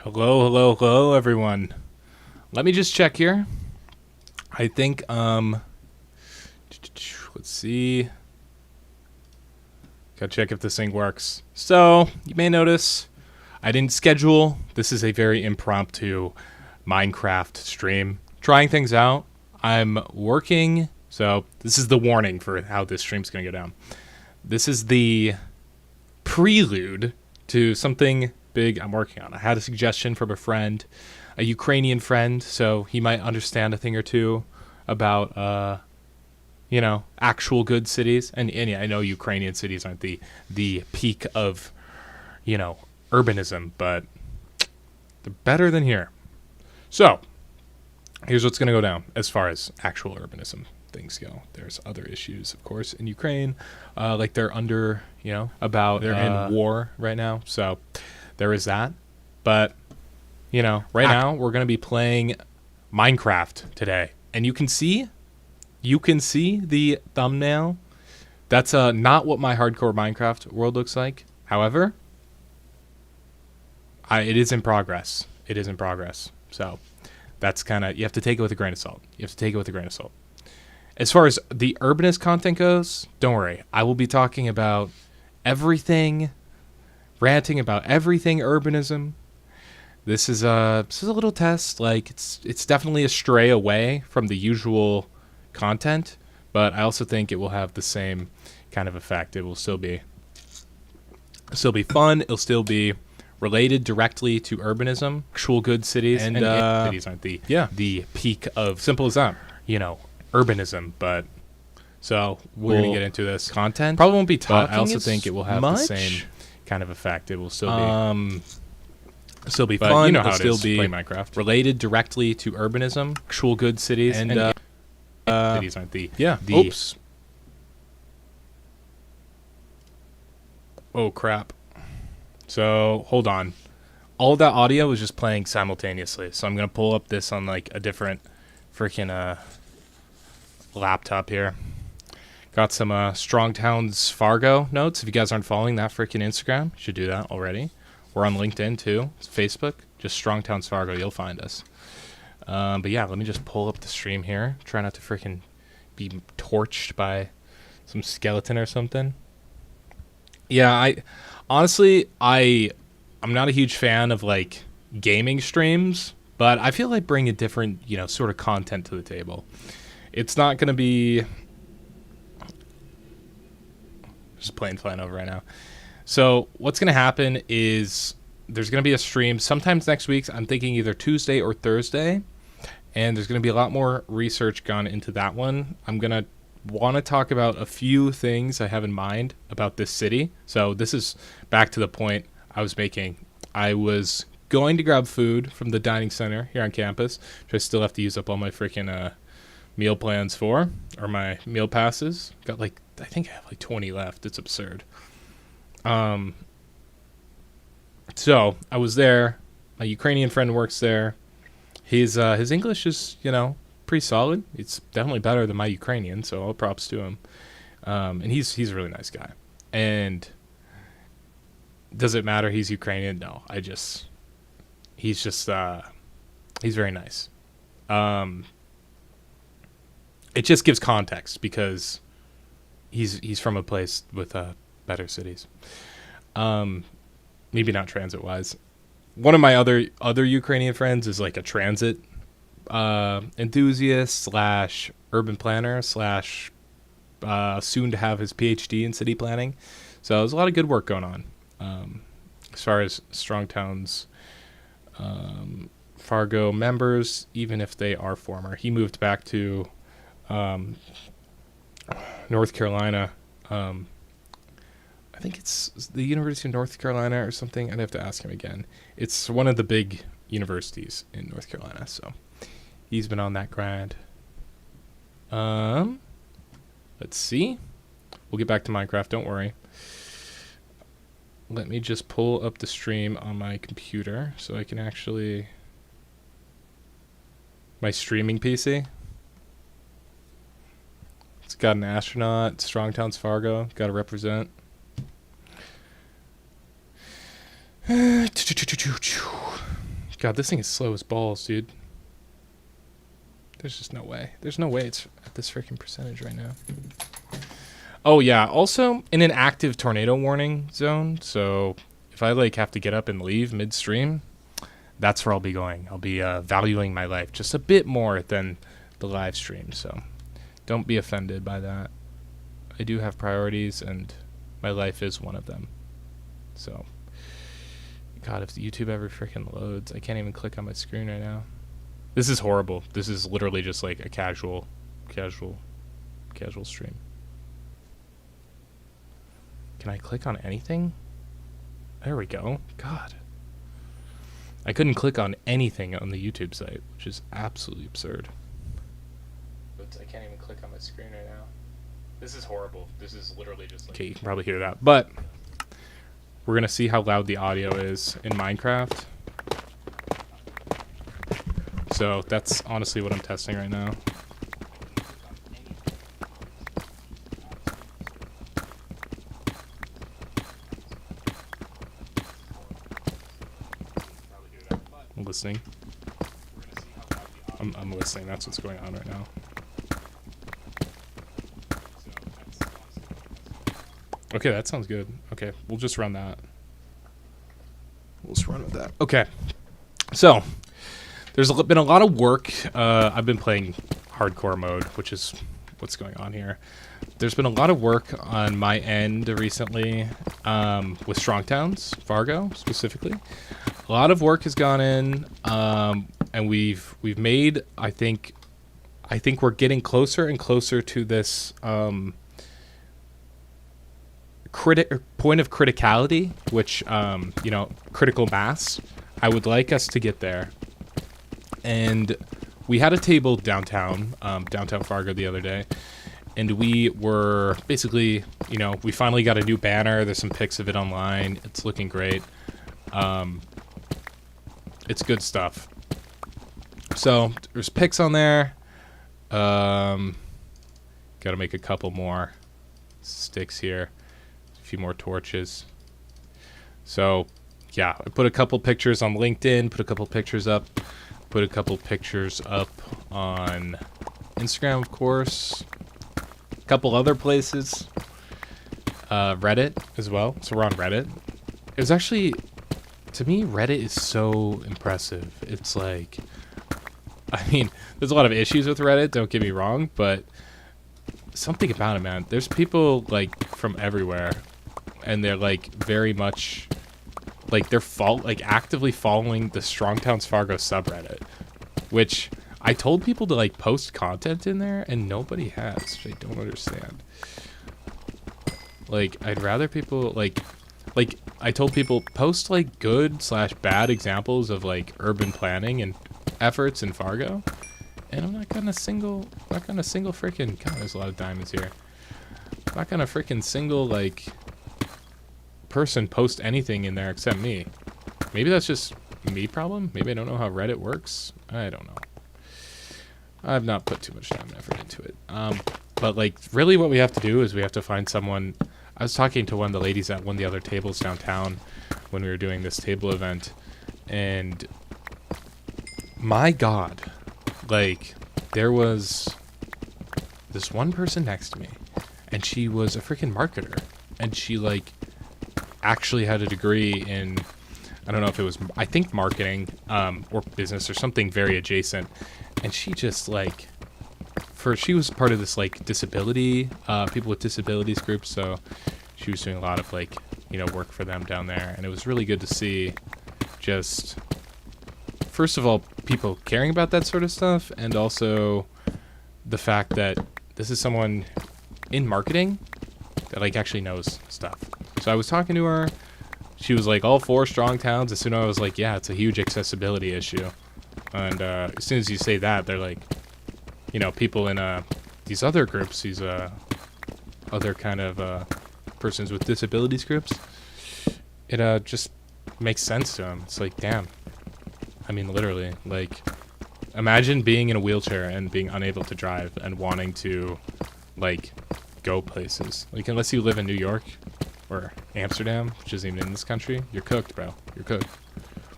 Hello, hello, hello, everyone. Let me just check here. I think, let's see. Gotta check if this thing works. So, you may notice I didn't schedule. This is a very impromptu Minecraft stream. Trying things out. I'm working, so this is the warning for how this stream's gonna go down. This is the prelude to something big I'm working on. I had a suggestion from a friend, a Ukrainian friend, so he might understand a thing or two about, actual good cities. And yeah, I know Ukrainian cities aren't the peak of, urbanism, but they're better than here. So, here's what's going to go down as far as actual urbanism things go. There's other issues, of course, in Ukraine, like they're under, they're in war right now. So there is that. But, right now we're going to be playing Minecraft today. And you can see the thumbnail. That's not what my hardcore Minecraft world looks like. However, it is in progress. It is in progress. So that's kind of, you have to take it with a grain of salt. As far as the Urbanist content goes, don't worry. I will be talking about everything, ranting about everything urbanism. This is a little test. Like it's definitely a stray away from the usual content, but I also think it will have the same kind of effect. It will still be fun. It'll still be related directly to urbanism. Actual good cities and cities aren't the peak of, simple as that. Urbanism, but so we're gonna get into this content. Probably won't be talking. But I also think it will have the same kind of effect. It will still be fun. You know how it is. Play Minecraft. Related directly to urbanism. Actual good cities and cities aren't the oops. Oh crap. So hold on. All of that audio was just playing simultaneously. So I'm gonna pull up this on like a different freaking laptop here. Got some Strong Towns Fargo notes. If you guys aren't following that freaking Instagram, you should do that already. We're on LinkedIn too. It's Facebook. Just Strong Towns Fargo. You'll find us. But yeah, let me just pull up the stream here. Try not to freaking be torched by some skeleton or something. Yeah, I'm not a huge fan of like gaming streams, but I feel like bring a different, sort of content to the table. It's not going to be just plane flying over right now. So what's going to happen is there's going to be a stream sometimes next week. I'm thinking either Tuesday or Thursday, and there's going to be a lot more research gone into that one. I'm going to want to talk about a few things I have in mind about this city. So this is back to the point I was making. I was going to grab food from the dining center here on campus, which I still have to use up all my freaking meal plans for, or my meal passes. Got I think I have 20 left. It's absurd. So I was there. My Ukrainian friend works there. His English is, pretty solid. It's definitely better than my Ukrainian, so all props to him. And he's a really nice guy. And does it matter he's Ukrainian? No. He's very nice. It just gives context because he's from a place with better cities. Maybe not transit wise. One of my other Ukrainian friends is like a transit enthusiast / urban planner / soon to have his PhD in city planning. So there's a lot of good work going on. As far as Strong Towns Fargo members, even if they are former. He moved back to North Carolina. I think it's the University of North Carolina or something. I'd have to ask him again. It's one of the big universities in North Carolina, so he's been on that grind. Let's see. We'll get back to Minecraft, don't worry. Let me just pull up the stream on my computer so I can actually... My streaming PC. It's got an astronaut, Strong Towns Fargo, got to represent. God, this thing is slow as balls, dude. There's just no way. There's no way it's at this freaking percentage right now. Oh, yeah. Also, in an active tornado warning zone, so if I, like, have to get up and leave midstream, that's where I'll be going. I'll be valuing my life just a bit more than the live stream, so don't be offended by that. I do have priorities, and my life is one of them. So, God, if YouTube ever freaking loads, I can't even click on my screen right now. This is horrible. This is literally just like a casual stream. Can I click on anything? There we go. God. I couldn't click on anything on the YouTube site, which is absolutely absurd. But I can't even click on my screen right now. This is horrible. This is literally just like... Okay, you can probably hear that. But we're going to see how loud the audio is in Minecraft. So that's honestly what I'm testing right now. I'm listening. I'm listening. That's what's going on right now. Okay, that sounds good. Okay, we'll just run that. We'll just run with that. Okay. So, there's been a lot of work. I've been playing hardcore mode, which is what's going on here. There's been a lot of work on my end recently with Strong Towns, Fargo specifically. A lot of work has gone in, and we've made. I think we're getting closer and closer to this point of criticality, which critical mass. I would like us to get there. And we had a table downtown Fargo the other day, and we were basically, we finally got a new banner. There's some pics of it online. It's looking great. It's good stuff. So there's pics on there. Got to make a couple more sticks here, a few more torches. So yeah, I put a couple pictures on LinkedIn, put a couple pictures up on Instagram, of course, a couple other places, Reddit as well. So we're on Reddit. It was actually, to me, Reddit is so impressive. It's like, I mean, there's a lot of issues with Reddit, don't get me wrong, but something about it, man. There's people like from everywhere, and they're like very much like they're actively following the Strong Towns Fargo subreddit, which I told people to like post content in there, and nobody has, which I don't understand. Like, I'd rather people like I told people post like good/bad examples of like urban planning and efforts in Fargo, and I'm not gonna single freaking, God, there's a lot of diamonds here. I'm not gonna freaking single like person post anything in there except me. Maybe that's just me problem. Maybe I don't know how Reddit works. I don't know. I've not put too much time and effort into it. But like really what we have to do is we have to find someone. I was talking to one of the ladies at one of the other tables downtown when we were doing this table event, and my God, like there was this one person next to me, and she was a freaking marketer, and she like actually had a degree in, I don't know if it was, I think marketing or business or something very adjacent, and she just like, she was part of this like disability, people with disabilities group, so she was doing a lot of like, work for them down there, and it was really good to see just, first of all, people caring about that sort of stuff, and also the fact that this is someone in marketing that like actually knows stuff. So I was talking to her. She was like all for Strong Towns. As soon as I was like, yeah, it's a huge accessibility issue. And as soon as you say that, they're like, people in these other groups, these other kind of persons with disabilities groups, it just makes sense to them. It's like, damn. I mean, literally, like, imagine being in a wheelchair and being unable to drive and wanting to, like, go places. Like, unless you live in New York or Amsterdam, which isn't even in this country, you're cooked, bro. You're cooked.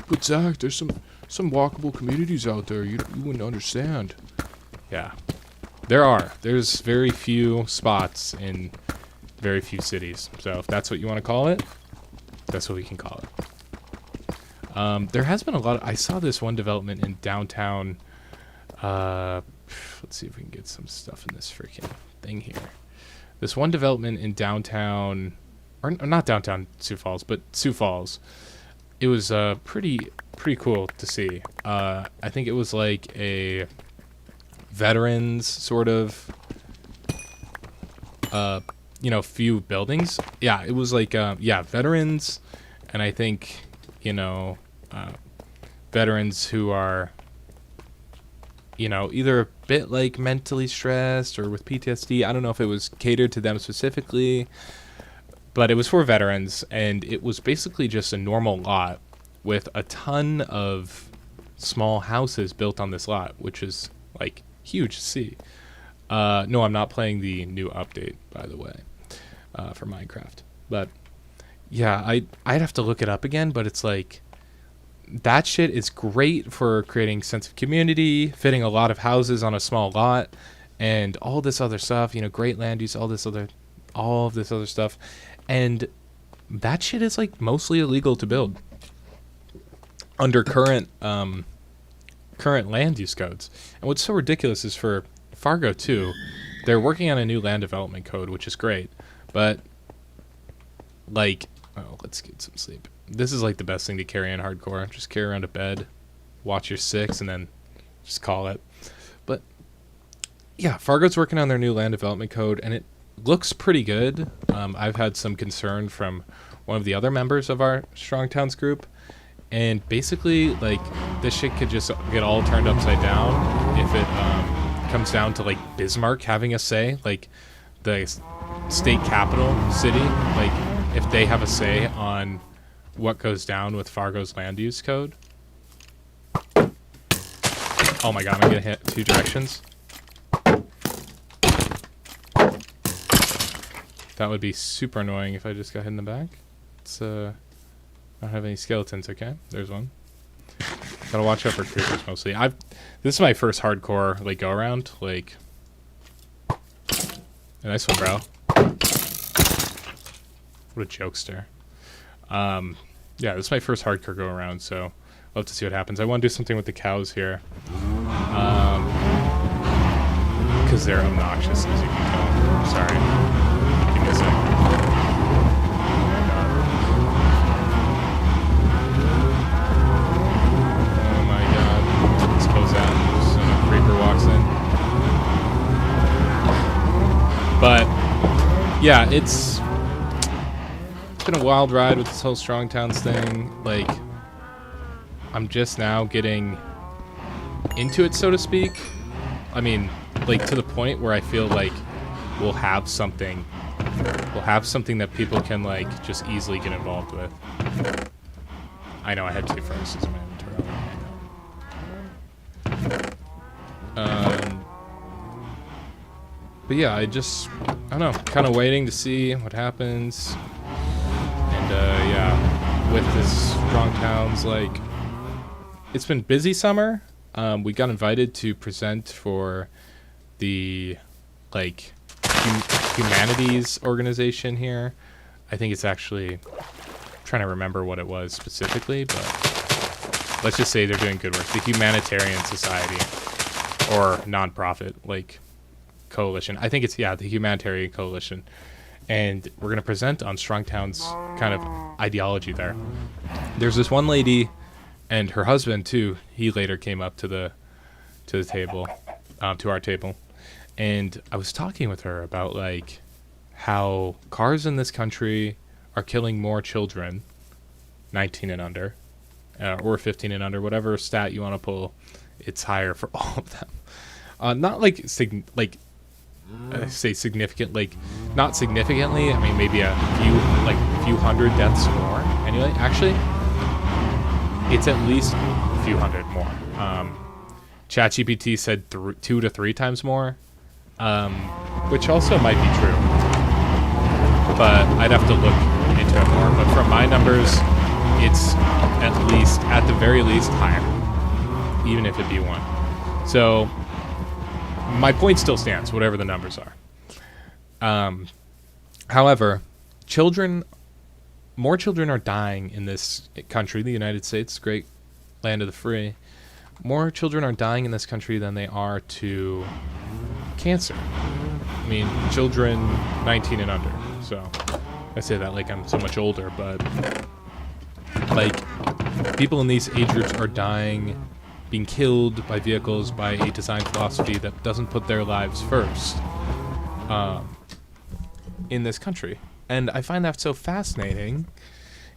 But Zach, there's some some walkable communities out there. You wouldn't understand. Yeah, there's very few spots in very few cities. So if that's what you want to call it, that's what we can call it. There has been a lot I saw this one development in downtown. Let's see if we can get some stuff in this freaking thing here. This one development in downtown, or not downtown Sioux Falls, but Sioux Falls. It was pretty cool to see. I think it was like a veterans sort of, few buildings. Yeah, it was like veterans, and I think veterans who are either a bit like mentally stressed or with PTSD. I don't know if it was catered to them specifically, but it was for veterans, and it was basically just a normal lot with a ton of small houses built on this lot, which is like huge to see. No, I'm not playing the new update, by the way, for Minecraft. But yeah, I'd have to look it up again, but it's like that shit is great for creating sense of community, fitting a lot of houses on a small lot, and all this other stuff, great land use, all of this other stuff. And that shit is like mostly illegal to build under current land use codes. And what's so ridiculous is for Fargo too, they're working on a new land development code, which is great, but let's get some sleep. This is like the best thing to carry in hardcore. Just carry around a bed, watch your 6, and then just call it. But yeah, Fargo's working on their new land development code, and it looks pretty good. I've had some concern from one of the other members of our Strong Towns group, and basically, like, this shit could just get all turned upside down if it comes down to like Bismarck having a say, like the state capital city, like if they have a say on what goes down with Fargo's land use code. Oh my god, I'm gonna hit 2 directions. That would be super annoying if I just got hit in the back. It's I don't have any skeletons. Okay, there's one. Gotta watch out for creepers mostly. This is my first hardcore like go around. Like, a nice one, bro. What a jokester. Yeah, this is my first hardcore go around, so I'll have to see what happens. I want to do something with the cows here. Because they're obnoxious, as you can tell. Sorry. Give me a sec. Oh my god. Let's close that. So a creeper walks in. But, yeah, it's been a wild ride with this whole Strong Towns thing. Like, I'm just now getting into it, so to speak. I mean, like, to the point where I feel like we'll have something that people can like just easily get involved with. I know I had 2 furnaces in my inventory. But yeah, I don't know, kind of waiting to see what happens. And yeah, with this Strong Towns, like, it's been busy summer. We got invited to present for the like humanities organization here. I think it's actually, I'm trying to remember what it was specifically, but let's just say they're doing good work. The Humanitarian Society, or nonprofit like coalition. I think it's, yeah, the Humanitarian Coalition. And we're going to present on Strong Towns kind of ideology there. There's this one lady and her husband too. He later came up to the table, to our table. And I was talking with her about like how cars in this country are killing more children, 19 and under, or 15 and under, whatever stat you want to pull. It's higher for all of them. Not like say significant, like not significantly. I mean, maybe a few hundred deaths more annually. Actually, it's at least a few hundred more. ChatGPT said 2 to 3 times more, which also might be true, but I'd have to look into it more. But from my numbers, it's at the very least higher. even if it be one. So my point still stands, whatever the numbers are. However, more children are dying in this country, the United States, great land of the free. More children are dying in this country than they are to cancer. I mean, children 19 and under. So I say that like I'm so much older, but like people in these age groups are dying, being killed by vehicles by a design philosophy that doesn't put their lives first in this country. And I find that so fascinating,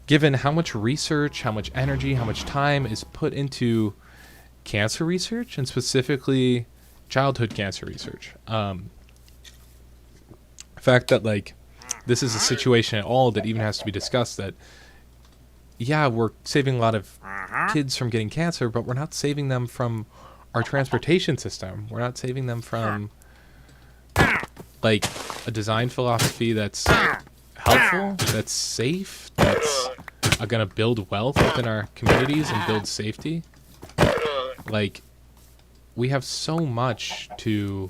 given how much research, how much energy, how much time is put into cancer research, and specifically childhood cancer research. The fact that like this is a situation at all that even has to be discussed, that yeah, we're saving a lot of kids from getting cancer, but we're not saving them from our transportation system. We're not saving them from like a design philosophy that's helpful, that's safe, that's going to build wealth within our communities and build safety. Like, we have so much to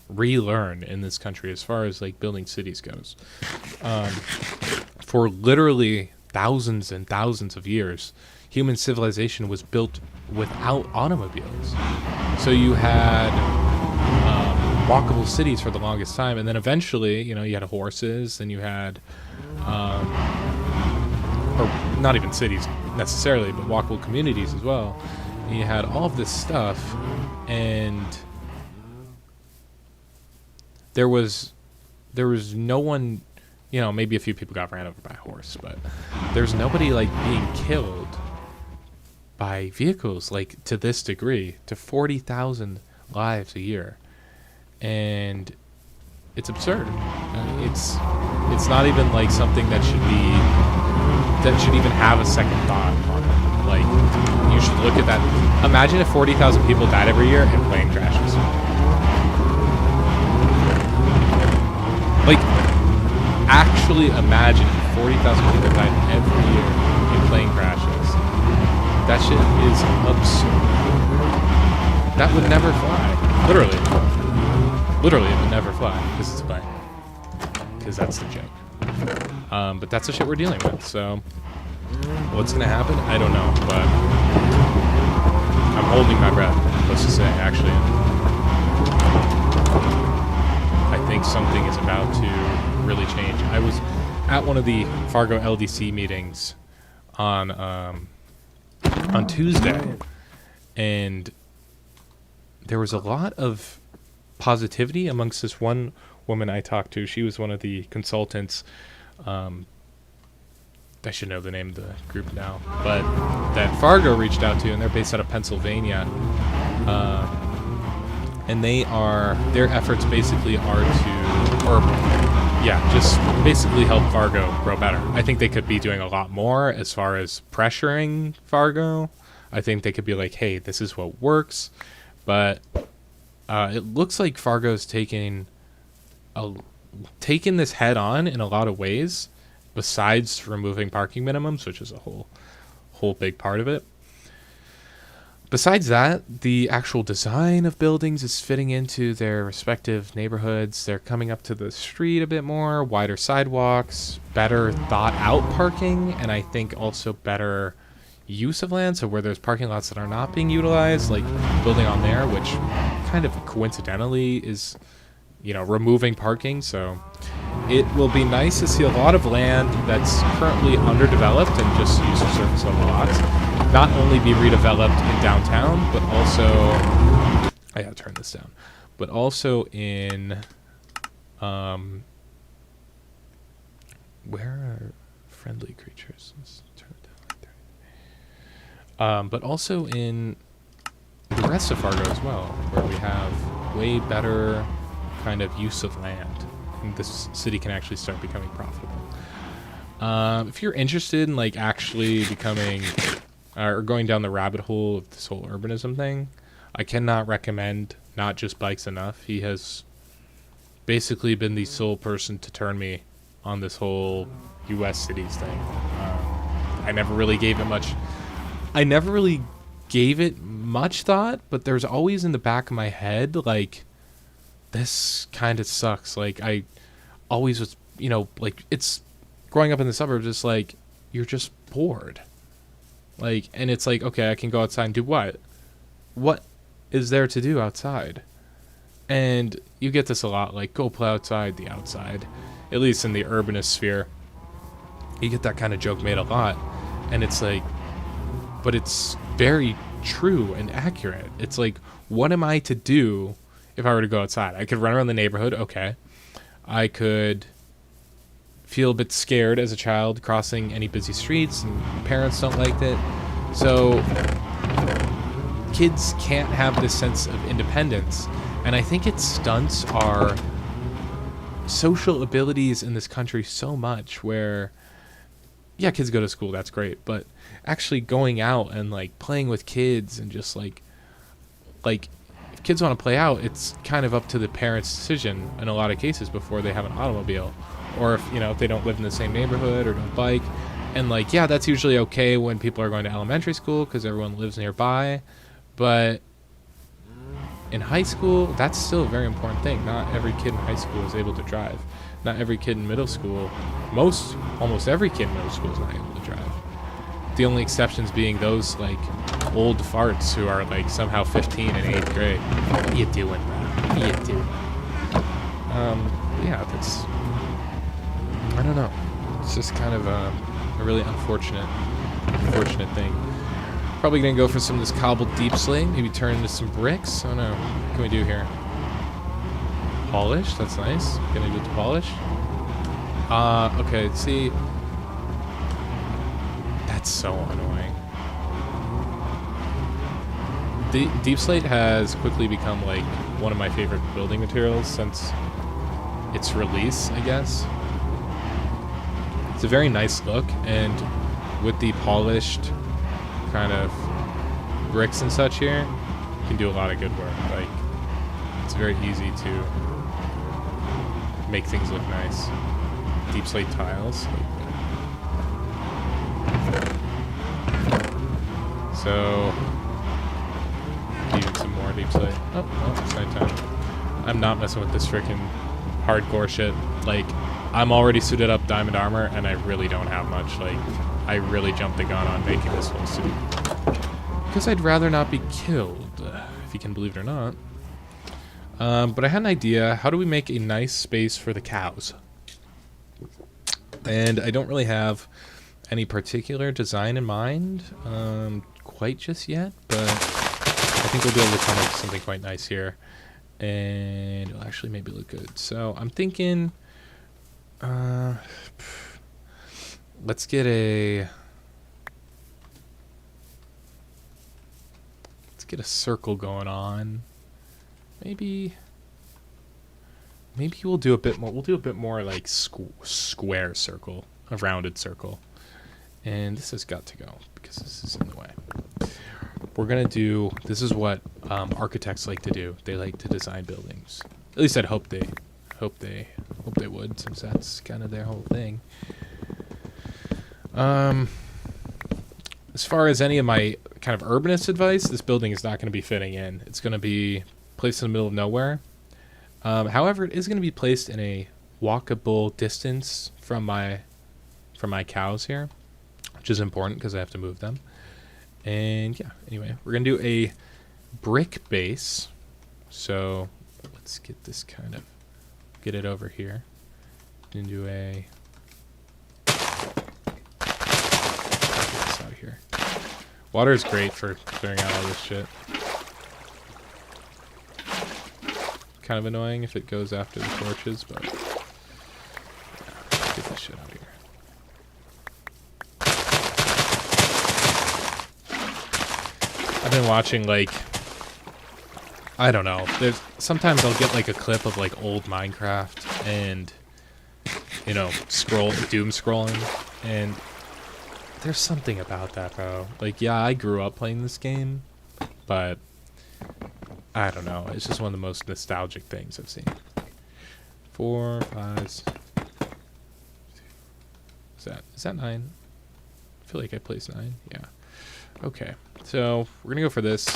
relearn in this country as far as like building cities goes. For literally thousands and thousands of years, human civilization was built without automobiles. So you had walkable cities for the longest time, and then eventually, you had horses, and you had, or not even cities necessarily, but walkable communities as well. And you had all of this stuff, and there was no one, maybe a few people got ran over by a horse, but there's nobody like being killed by vehicles like to this degree, to 40,000 lives a year. And it's absurd. It's not even like something that should even have a second thought on it. Like, you should look at that. Imagine if 40,000 people died every year in plane crashes. Like, actually imagine if 40,000 people died every year in plane crashes. That shit is absurd. That would never fly. Literally, it would never fly, because it's a plane. Because that's the joke. But that's the shit we're dealing with, so what's going to happen? I don't know, but I'm holding my breath, let's just say, actually. I think something is about to really change. I was at one of the Fargo LDC meetings on Tuesday, and there was a lot of positivity amongst this one woman I talked to. She was one of the consultants. I should know the name of the group now, but that Fargo reached out to, and they're based out of Pennsylvania. And their efforts basically are just basically help Fargo grow better. I think they could be doing a lot more as far as pressuring Fargo. I think they could be like, hey, this is what works. But it looks like Fargo's taken this head on in a lot of ways, besides removing parking minimums, which is a whole big part of it. Besides that, the actual design of buildings is fitting into their respective neighborhoods. They're coming up to the street a bit more, wider sidewalks, better thought out parking, and I think also better use of land. So where there's parking lots that are not being utilized, like building on there, which kind of coincidentally is, removing parking. So it will be nice to see a lot of land that's currently underdeveloped and just used for surface level lots not only be redeveloped in downtown, but also, I gotta turn this down, but also in, where are friendly creatures? Let's turn it down like that. But also in the rest of Fargo as well, where we have way better kind of use of land. And this city can actually start becoming profitable. If you're interested in like actually becoming or going down the rabbit hole of this whole urbanism thing, I cannot recommend Not Just Bikes enough. He has basically been the sole person to turn me on this whole U.S. cities thing. I never really gave it much thought, but there's always in the back of my head, like, this kind of sucks. Like, I always was, like, it's growing up in the suburbs, it's like, you're just bored. Like, and it's like, okay, I can go outside and do what? What is there to do outside? And you get this a lot, like, go play outside, the outside. At least in the urbanist sphere. You get that kind of joke made a lot. And it's like, but it's very true and accurate. It's like, what am I to do if I were to go outside? I could run around the neighborhood, okay. I could feel a bit scared as a child crossing any busy streets, and parents don't like it. So kids can't have this sense of independence. And I think it stunts our social abilities in this country so much where, yeah, kids go to school, that's great. But actually going out and, like, playing with kids and just, like if kids want to play out, it's kind of up to the parents' decision in a lot of cases before they have an automobile. Or if they don't live in the same neighborhood or don't bike. And, like, yeah, that's usually okay when people are going to elementary school because everyone lives nearby. But in high school, that's still a very important thing. Not every kid in high school is able to drive. Not every kid in middle school, almost every kid in middle school is not able to drive. The only exceptions being those, like, old farts who are, like, somehow 15 in 8th grade. What are you doing, man? What are you doing? Yeah, that's, I don't know. It's just kind of a really unfortunate thing. Probably gonna go for some of this cobbled deep slate, maybe turn into some bricks. Oh no, what can we do here? Polish, that's nice. Gonna do the polish. Okay, see. That's so annoying. The deep slate has quickly become, like, one of my favorite building materials since its release, I guess. It's a very nice look, and with the polished kind of bricks and such here, you can do a lot of good work. Like, it's very easy to make things look nice. Deep slate tiles. So, even some more deep slate. Oh, it's nighttime. I'm not messing with this freaking hardcore shit. Like, I'm already suited up diamond armor, and I really don't have much. Like, I really jumped the gun on making this whole suit. Because I'd rather not be killed, if you can believe it or not. But I had an idea. How do we make a nice space for the cows? And I don't really have any particular design in mind quite just yet, but I think we'll be able to come up with something quite nice here. And it'll actually maybe look good. So I'm thinking, let's get a circle going on. Maybe we'll do a bit more. We'll do a bit more like square circle, a rounded circle. And this has got to go because this is in the way. We're gonna do. This is what architects like to do. They like to design buildings. At least I'd hope they would, since that's kind of their whole thing. As far as any of my kind of urbanist advice, this building is not going to be fitting in. It's going to be placed in the middle of nowhere. However, it is going to be placed in a walkable distance from my cows here, which is important because I have to move them. And yeah, anyway, we're going to do a brick base. So let's get this get it over here. And do a out here. Water is great for clearing out all this shit. Kind of annoying if it goes after the torches, but yeah, let's get this shit out of here. I've been watching, like, I don't know. Sometimes I'll get like a clip of like old Minecraft and doom scrolling, and there's something about that, bro. Like, yeah, I grew up playing this game, but I don't know. It's just one of the most nostalgic things I've seen. 4, 5. Is that 9? I feel like I placed 9. Yeah. Okay. So we're gonna go for this.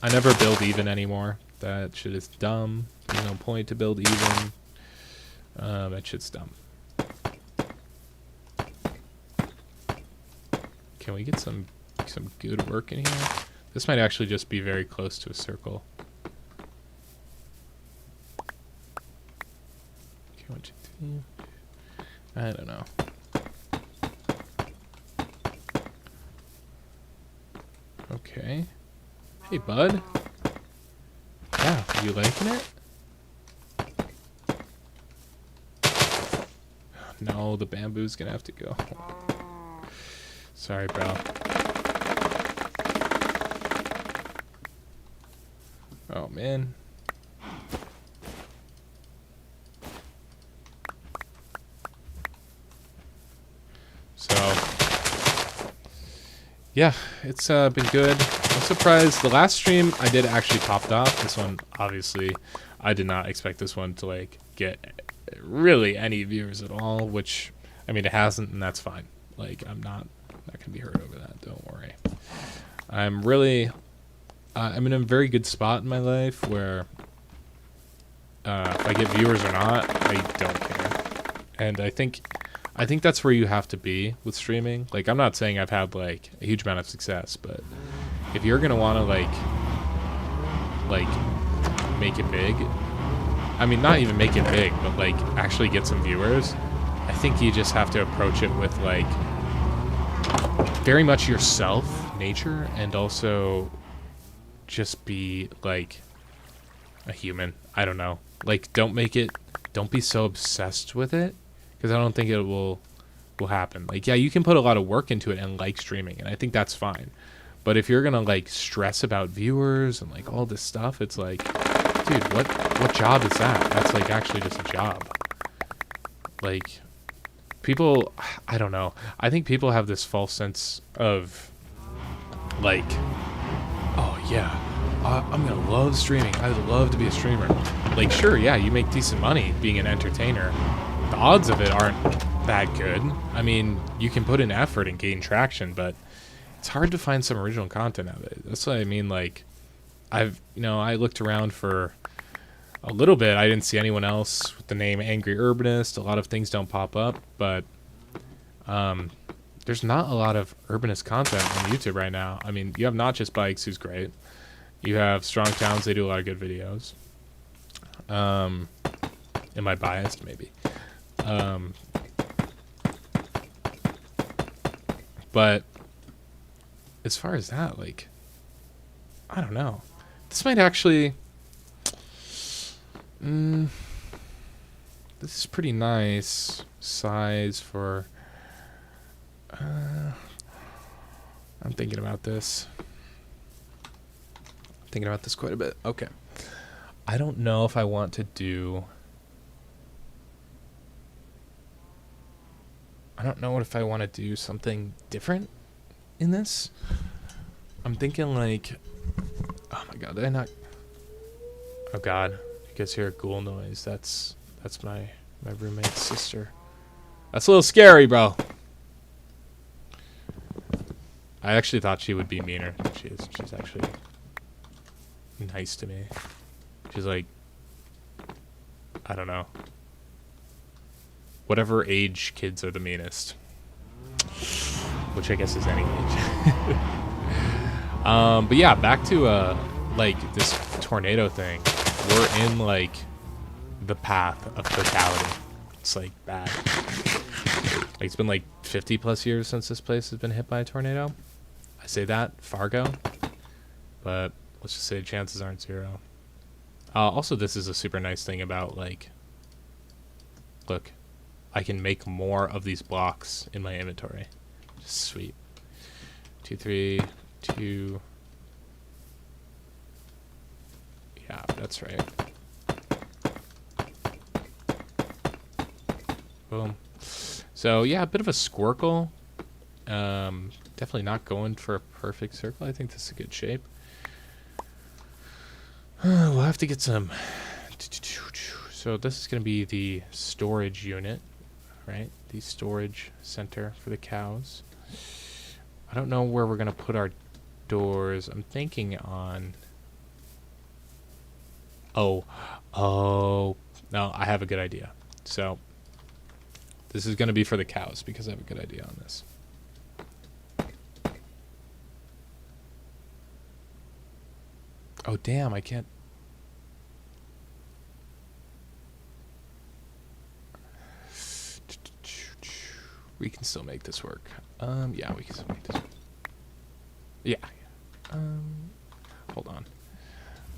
I never build even anymore. That shit is dumb. There's no point to build even. That shit's dumb. Can we get some good work in here? This might actually just be very close to a circle. Okay, 1, 2, 3. I don't know. Okay. Hey, bud. Yeah, you liking it? No, the bamboo's gonna have to go. Sorry, bro. Oh, man. So, yeah, it's been good. I'm surprised. The last stream I did actually popped off. This one, obviously, I did not expect this one to, like, get really any viewers at all, which, I mean, it hasn't, and that's fine. Like, I'm not gonna be hurt over that. Don't worry. I'm really, I'm in a very good spot in my life where if I get viewers or not, I don't care. And I think that's where you have to be with streaming. Like, I'm not saying I've had like a huge amount of success, but if you're gonna want to like make it big, I mean, not even make it big, but like actually get some viewers, I think you just have to approach it with like very much yourself nature, and also just be like a human. I don't know. Like, don't be so obsessed with it, because I don't think it will happen. Like, yeah, you can put a lot of work into it and like streaming, and I think that's fine. But if you're gonna like stress about viewers and like all this stuff, it's like, dude, what job is that? That's like actually just a job. Like, people, I don't know. I think people have this false sense of like, oh yeah, I'm gonna love streaming. I'd love to be a streamer. Like, sure, yeah, you make decent money being an entertainer. The odds of it aren't that good. I mean, you can put in effort and gain traction, but it's hard to find some original content out of it. That's what I mean. Like, I looked around for a little bit. I didn't see anyone else with the name Angry Urbanist. A lot of things don't pop up, but there's not a lot of urbanist content on YouTube right now. I mean, you have Not Just Bikes, who's great. You have Strong Towns. They do a lot of good videos. Am I biased? Maybe. But as far as that, like, I don't know. This might actually... this is pretty nice size for... I'm thinking about this. I'm thinking about this quite a bit. Okay. I don't know if I want to do... I don't know if I want to do something different in this. I'm thinking like... Oh my god, did I not... Oh god, you guys hear a ghoul noise. That's my roommate's sister. That's a little scary, bro. I actually thought she would be meaner than she is. She's actually nice to me. She's like, I don't know. Whatever age kids are the meanest. Which I guess is any age. But yeah, back to like this tornado thing. We're in like the path of totality. It's like bad. Like, it's been like 50 plus years since this place has been hit by a tornado. I say that, Fargo. But let's just say chances aren't zero. Also, this is a super nice thing about, like, look, I can make more of these blocks in my inventory. Just sweet. 2, 3, 2. Yeah, that's right. Boom. So, yeah, a bit of a squircle. Definitely not going for a perfect circle. I think this is a good shape. We'll have to get some... So this is going to be the storage unit, right? The storage center for the cows. I don't know where we're going to put our doors. I'm thinking on Oh, oh, no, I have a good idea. So this is going to be for the cows because I have a good idea on this. Oh, damn, I can't. We can still make this work. Yeah, we can still make this work. Yeah. Hold on.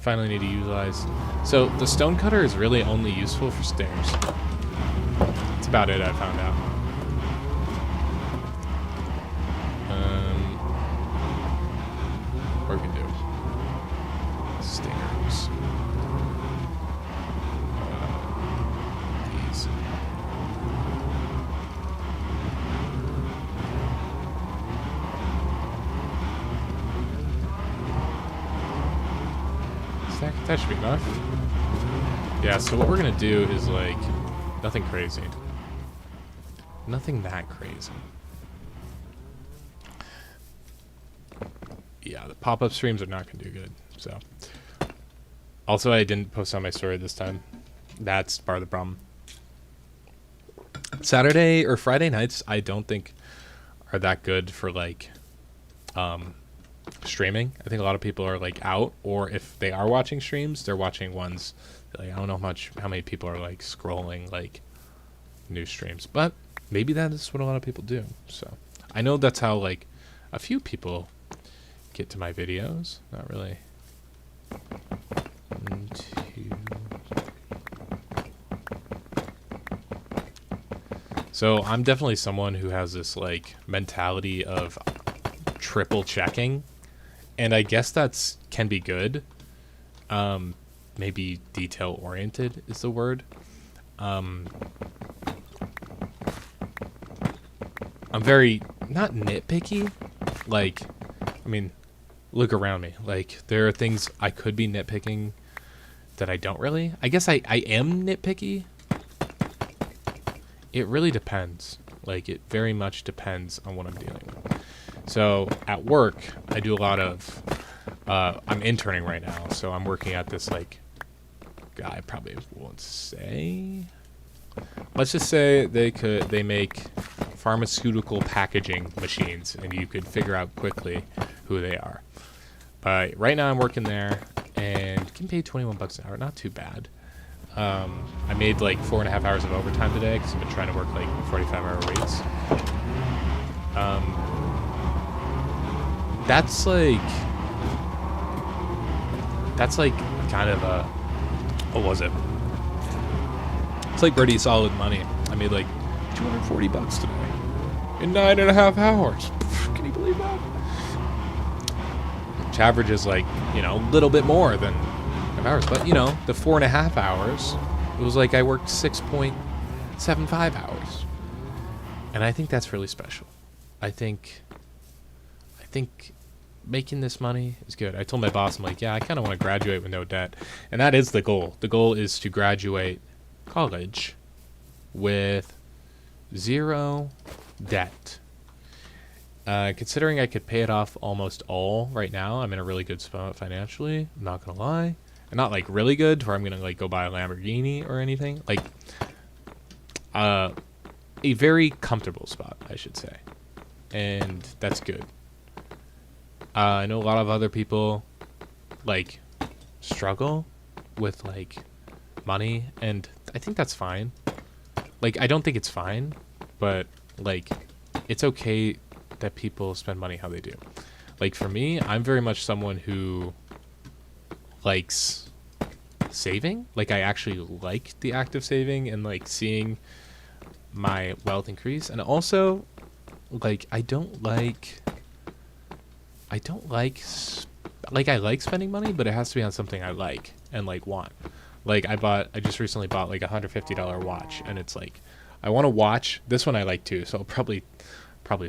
Finally need to utilize. So the stone cutter is really only useful for stairs. That's about it, I found out. What we can do? Stairs. These. That should be enough. Yeah, so what we're gonna do is like nothing crazy. Nothing that crazy. Yeah, the pop-up streams are not gonna do good. So also I didn't post on my story this time. That's part of the problem. Saturday or Friday nights I don't think are that good for like streaming. I think a lot of people are like out, or if they are watching streams, they're watching ones like, I don't know how many people are like scrolling like new streams, but maybe that is what a lot of people do. So I know that's how like a few people get to my videos. Not really. 1, 2. So I'm definitely someone who has this like mentality of triple checking. And I guess that's can be good. Maybe detail oriented is the word. I'm very not nitpicky. Like, I mean, look around me. Like, there are things I could be nitpicking that I don't really. I guess I am nitpicky. It really depends. Like, it very much depends on what I'm dealing with. So at work, I do a lot of, I'm interning right now, so I'm working at this, like, I probably won't say. Let's just say they make pharmaceutical packaging machines, and you could figure out quickly who they are. But right now I'm working there, and getting paid $21 an hour, not too bad. I made like 4.5 hours of overtime today, because I've been trying to work like 45-hour weeks. That's like kind of a, what was it? It's like pretty solid money. I made like $240 today in 9.5 hours. Can you believe that? Which averages like, you know, a little bit more than 5 hours, but you know, the 4.5 hours, it was like I worked 6.75 hours, and I think that's really special. I think making this money is good. I told my boss, I'm like, yeah, I kind of want to graduate with no debt. And that is the goal. The goal is to graduate college with 0 debt. Considering I could pay it off almost all right now, I'm in a really good spot financially. I'm not going to lie. And not like really good to where I'm going to like go buy a Lamborghini or anything. Like a very comfortable spot, I should say. And that's good. I know a lot of other people like struggle with like money, and I think that's fine. Like, I don't think it's fine, but like it's okay that people spend money how they do. Like for me, I'm very much someone who likes saving. Like I actually like the act of saving and like seeing my wealth increase. And also like I like spending money, but it has to be on something I like and like want. Like I just recently bought like a $150 watch, and it's like I want to watch this one I like too, so I'll probably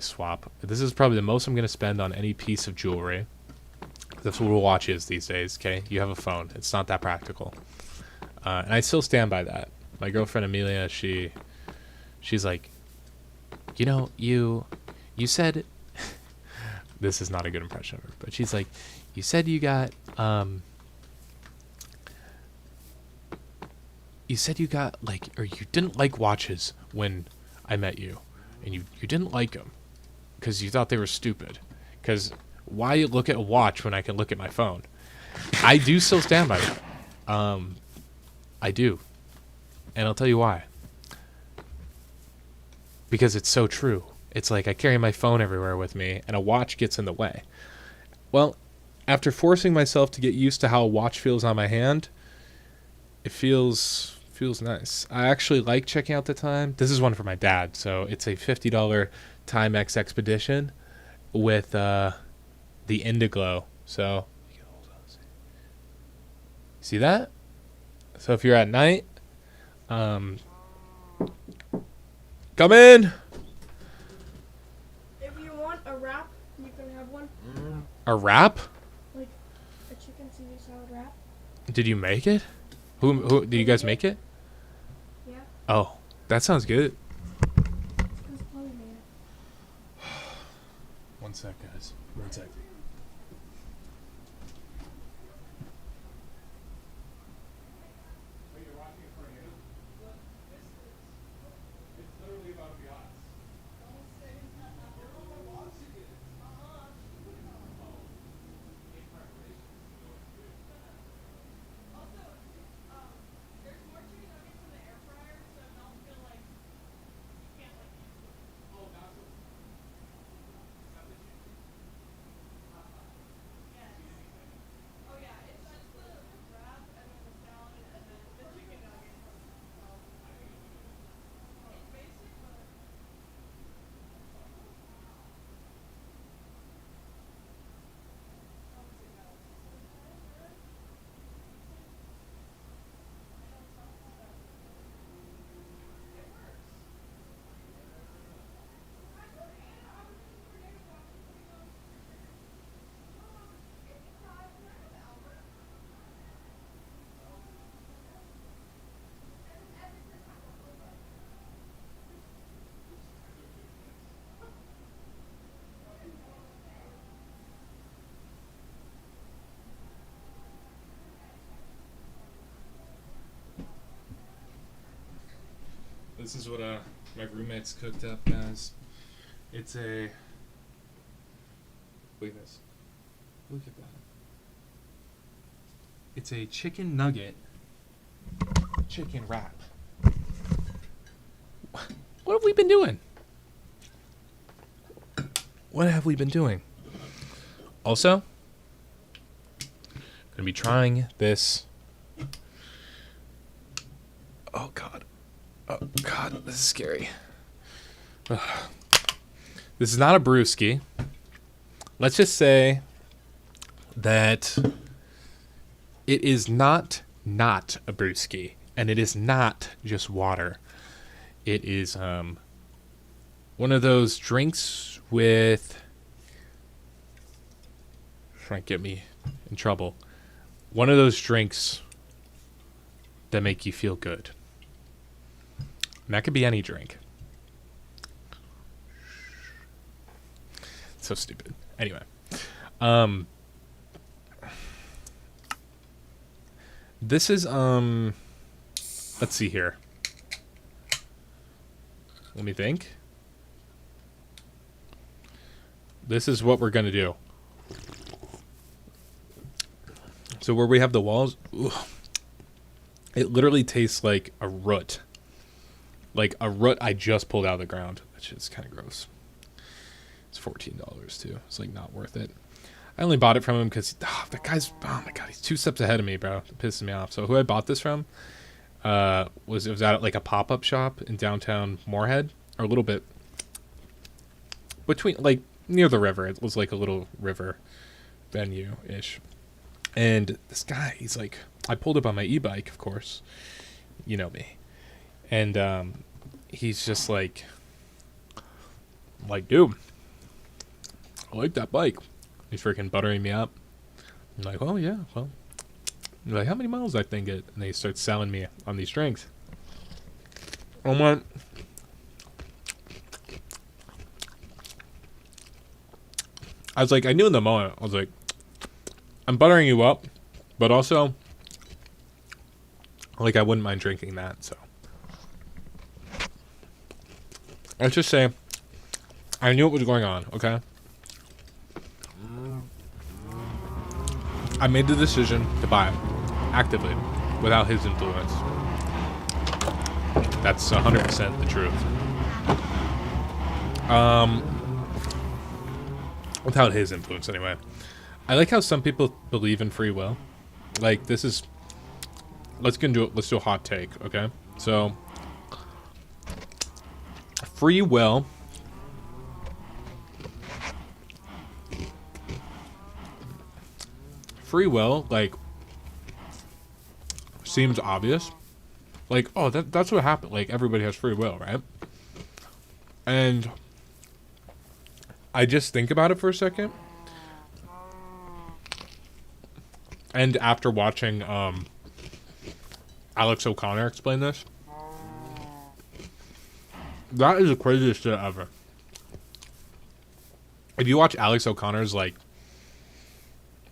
swap. This is probably the most I'm gonna spend on any piece of jewelry. That's what a watch is these days. Okay, you have a phone. It's not that practical, and I still stand by that. My girlfriend Amelia, she's like, you know, you said. This is not a good impression of her, but she's like, you said you got you said you got like, or you didn't like watches when I met you, and you didn't like them because you thought they were stupid. Because why look at a watch when I can look at my phone? I do still stand by that. I do, and I'll tell you why. Because it's so true. It's like I carry my phone everywhere with me, and a watch gets in the way. Well, after forcing myself to get used to how a watch feels on my hand, it feels nice. I actually like checking out the time. This is one for my dad, so it's a $50 Timex Expedition with the Indiglo. So, see that? So if you're at night, come in. If you want a wrap, you can have one. A wrap? Like a chicken Caesar salad wrap. Did you make it? Who did you guys make it? Yeah. Oh, that sounds good. Because Chloe made it. One sec, guys. One sec. This is what my roommates cooked up, guys. It's a... Look at this. Look at that. It's a chicken nugget chicken wrap. What have we been doing? What have we been doing? Also, gonna be trying this. Oh God. Oh God, this is scary. Ugh. This is not a brewski. Let's just say that it is not a brewski, and it is not just water. It is one of those drinks with... Trying to get me in trouble. One of those drinks that make you feel good. And that could be any drink. So stupid. Anyway. This is, let's see here. Let me think. This is what we're going to do. So where we have the walls, ugh, it literally tastes like a root. Like a root I just pulled out of the ground, which is kind of gross. It's $14 too. It's like not worth it. I only bought it from him because that guy's, oh my God, he's 2 steps ahead of me, bro. It pisses me off. So who I bought this from was at like a pop-up shop in downtown Moorhead, or a little bit between, like near the river. It was like a little river venue-ish. And this guy, he's like, I pulled up on my e-bike, of course. You know me. And he's just like, dude, I like that bike. He's freaking buttering me up. I'm like, oh yeah, well. He's like, how many miles that thing get? And they start selling me on these drinks. I went, I was like, I knew in the moment, I was like, I'm buttering you up, but also, Like, I wouldn't mind drinking that, so. Let's just say, I knew what was going on, okay? I made the decision to buy it, actively, without his influence. That's 100% the truth. Without his influence, anyway. I like how some people believe in free will. Like, this is... Let's do a hot take, okay? So, free will like, seems obvious. Like, oh, that's what happened. Like, everybody has free will, right? And I just think about it for a second. And after watching Alex O'Connor explain this, that is the craziest shit ever. If you watch Alex O'Connor's like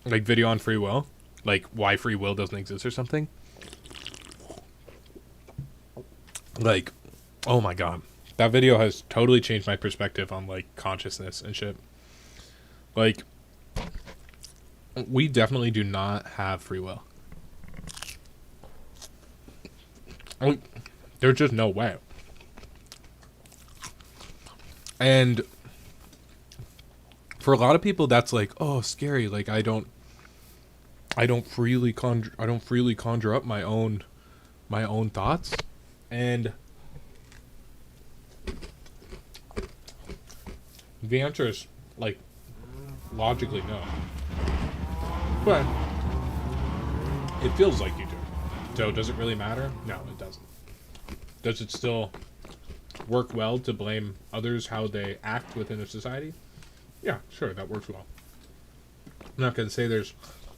video on free will, like why free will doesn't exist or something, like, oh my god, that video has totally changed my perspective on like consciousness and shit. Like, we definitely do not have free will. Like, there's just no way. And for a lot of people, that's like, oh, scary. Like, I don't freely conjure up my own thoughts. And the answer is like logically no. But it feels like you do. So does it really matter? No, it doesn't. Does it still work well to blame others how they act within a society? Yeah, sure, that works well. I'm not going to say there's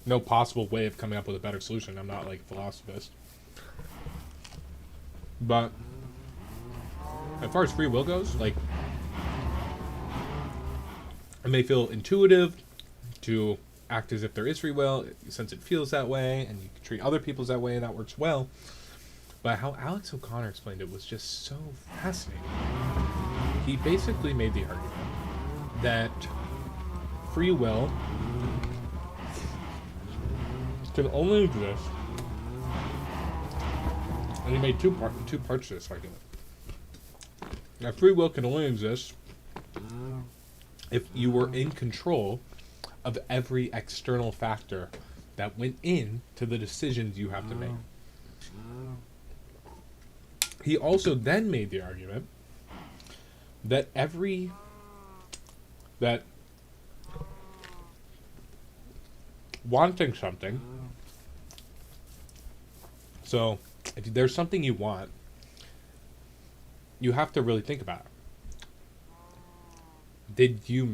no possible way of coming up with a better solution. I'm not like a philosophist. But as far as free will goes, like, it may feel intuitive to act as if there is free will, since it feels that way, and you can treat other people that way, and that works well. But how Alex O'Connor explained it was just so fascinating. He basically made the argument that free will can only exist, and he made two parts to this argument. Now, free will can only exist if you were in control of every external factor that went into the decisions you have to make. He also then made the argument that that wanting something, so if there's something you want, you have to really think about it. Did you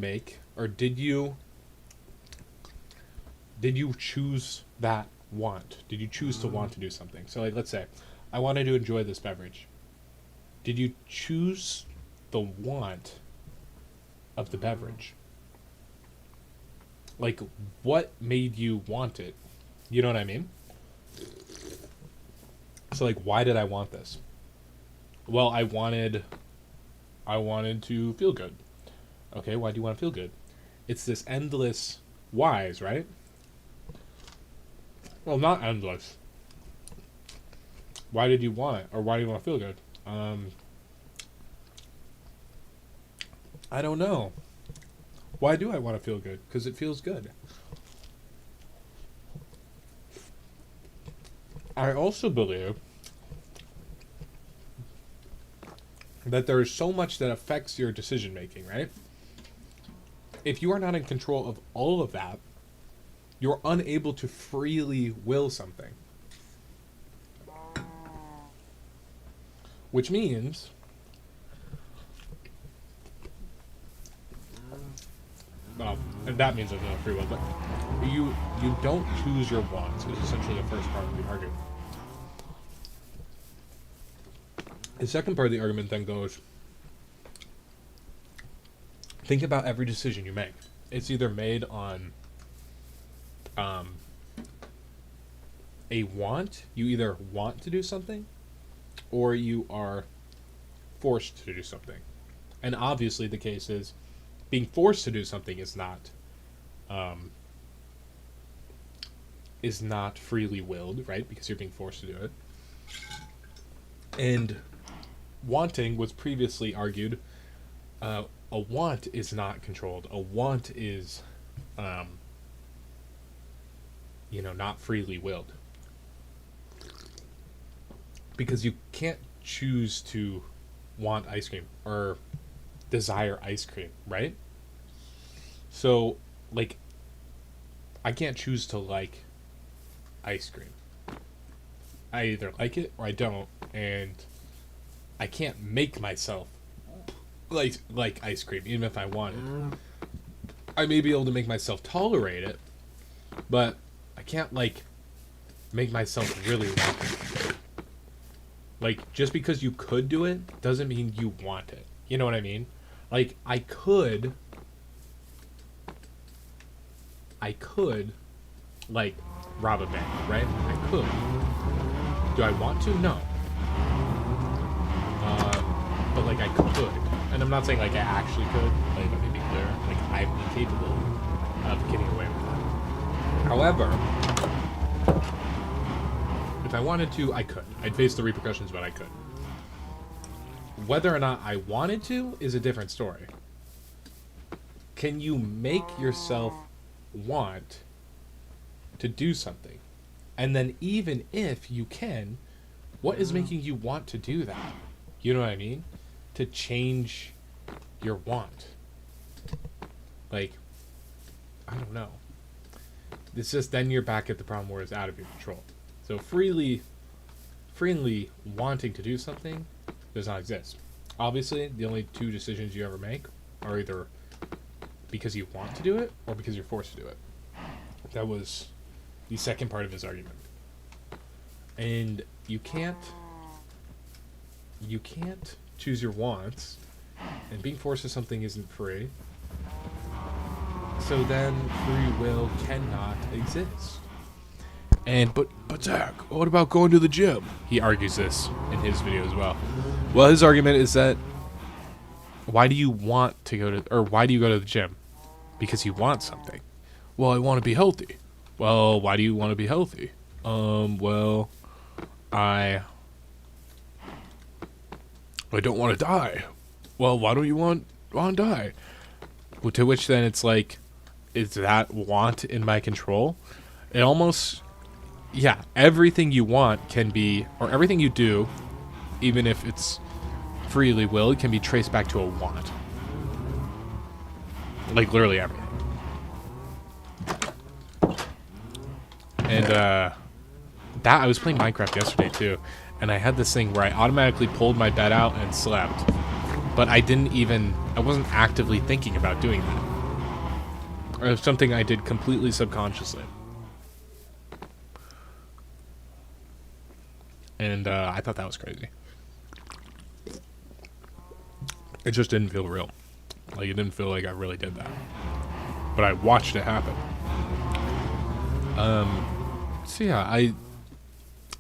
choose that want? Did you choose to want to do something? So, like, let's say I wanted to enjoy this beverage. Did you choose the want of the beverage? Like, what made you want it? You know what I mean? So, like, why did I want this? Well, I wanted to feel good. Okay, why do you want to feel good? It's this endless whys, right? Well, not endless. Why did you want it? Or why do you want to feel good? I don't know. Why do I want to feel good? Because it feels good. I also believe that there is so much that affects your decision making, right? If you are not in control of all of that, you're unable to freely will something. Which means and that means there's no free will, but you don't choose your wants is essentially the first part of the argument. The second part of the argument then goes, think about every decision you make. It's either made on a want, you either want to do something or you are forced to do something. And obviously the case is being forced to do something um, is not freely willed, right? Because you're being forced to do it. And wanting was previously argued a want is not controlled. A want is, um, not freely willed. Because you can't choose to want ice cream or desire ice cream, right? So, like, I can't choose to like ice cream. I either like it or I don't, and I can't make myself like ice cream, even if I wanted. I may be able to make myself tolerate it, but I can't make myself really want it. Like, just because you could do it doesn't mean you want it. You know what I mean? Like, I could rob a bank, right? I could. Do I want to? No. But I could, and I'm not saying I actually could. Let me be clear. I'm incapable of getting away with that. However, if I wanted to, I could. I'd face the repercussions, but I could. Whether or not I wanted to is a different story. Can you make yourself want to do something? And then even if you can, what is making you want to do that? You know what I mean? To change your want. I don't know. It's just then you're back at the problem where it's out of your control. So freely wanting to do something does not exist. Obviously, the only two decisions you ever make are either because you want to do it or because you're forced to do it. That was the second part of his argument. And you can't choose your wants, and being forced to something isn't free. So then free will cannot exist. And but Zach, what about going to the gym? He argues this in his video as well. Well, his argument is that why do you go to the gym? Because you want something. Well, I want to be healthy. Well, why do you want to be healthy? Well, I don't want to die. Well, why don't you want to die? Well, to which then it's is that want in my control? It almost, yeah, everything you want can be, or everything you do, even if it's freely willed, can be traced back to a want. Literally everything. And that I was playing Minecraft yesterday too, and I had this thing where I automatically pulled my bed out and slept, but I wasn't actively thinking about doing that. Or it was something I did completely subconsciously. And I thought that was crazy. It just didn't feel real. It didn't feel like I really did that. But I watched it happen. So yeah,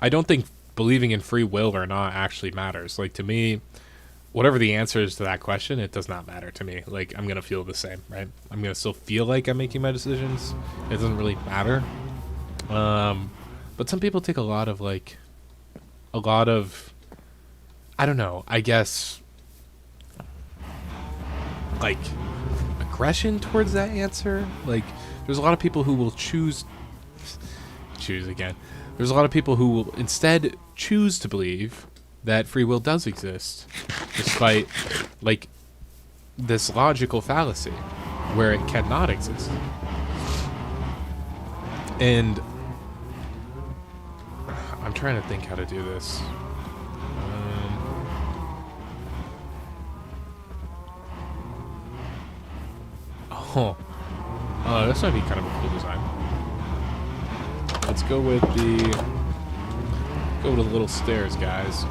I don't think believing in free will or not actually matters. To me, whatever the answer is to that question, it does not matter to me. I'm gonna feel the same, right? I'm gonna still feel like I'm making my decisions. It doesn't really matter. But some people take a lot of I don't know, I guess aggression towards that answer. There's a lot of people who will choose again. There's a lot of people who will instead choose to believe that free will does exist, despite this logical fallacy where it cannot exist. And I'm trying to think how to do this. This might be kind of a cool design. Let's go with the little stairs, guys.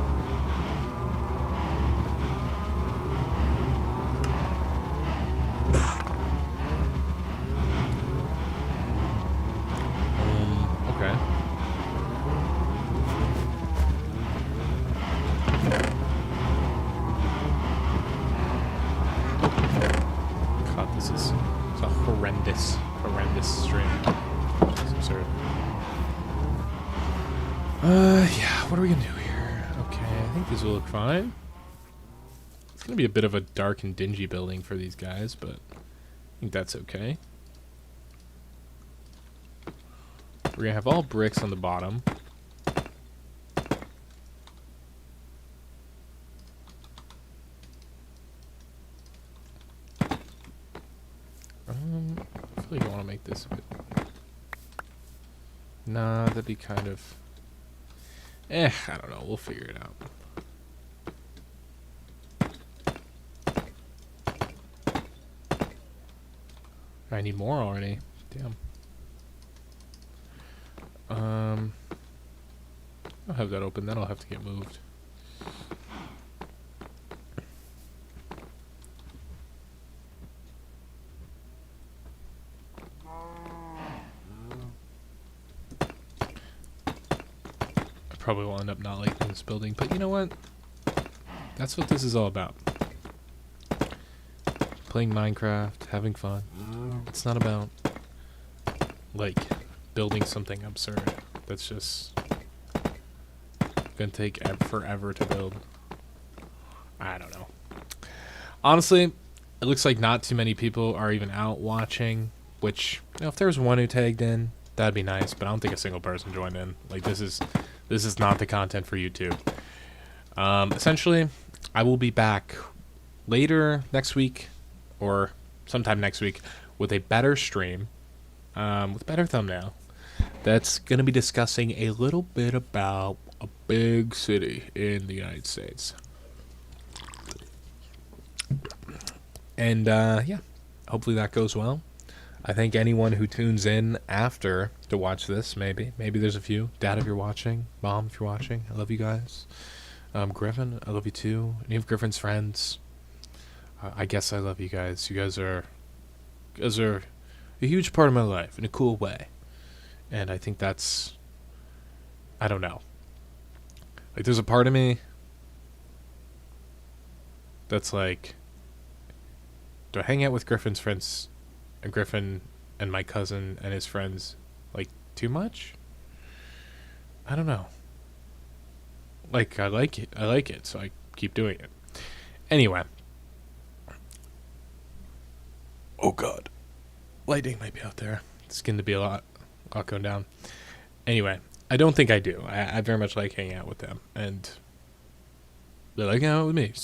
Okay. Yeah, what are we gonna do here? Okay, I think this will look fine. It's gonna be a bit of a dark and dingy building for these guys, but I think that's okay. We're gonna have all bricks on the bottom. I feel like I want to make this a bit... Nah, that'd be kind of... I don't know. We'll figure it out. I need more already. Damn. I'll have that open. Then I'll have to get moved. I probably will end up not liking this building, but you know what? That's what this is all about. Playing Minecraft, having fun. It's not about, like, building something absurd. That's just gonna take forever to build. I don't know. Honestly, it looks like not too many people are even out watching, which, you know, if there was one who tagged in, that'd be nice, but I don't think a single person joined in. Like, this is not the content for YouTube. Essentially, I will be back later next week, or sometime next week, with a better stream, with a better thumbnail, that's going to be discussing a little bit about a big city in the United States. And, yeah, hopefully that goes well. I thank anyone who tunes in after to watch this, maybe. Maybe there's a few. Dad, if you're watching. Mom, if you're watching. I love you guys. Griffin, I love you too. Any of Griffin's friends. I guess I love you guys. You guys are a huge part of my life in a cool way. And I think that's... I don't know. Like, there's a part of me that's like... Do I hang out with Griffin's friends... Griffin and my cousin and his friends, like, too much? I don't know. Like, I like it, so I keep doing it. Anyway. Oh god. Lightning might be out there. It's going to be a lot going down. Anyway, I don't think I do. I very much like hanging out with them, and they like hanging out with me.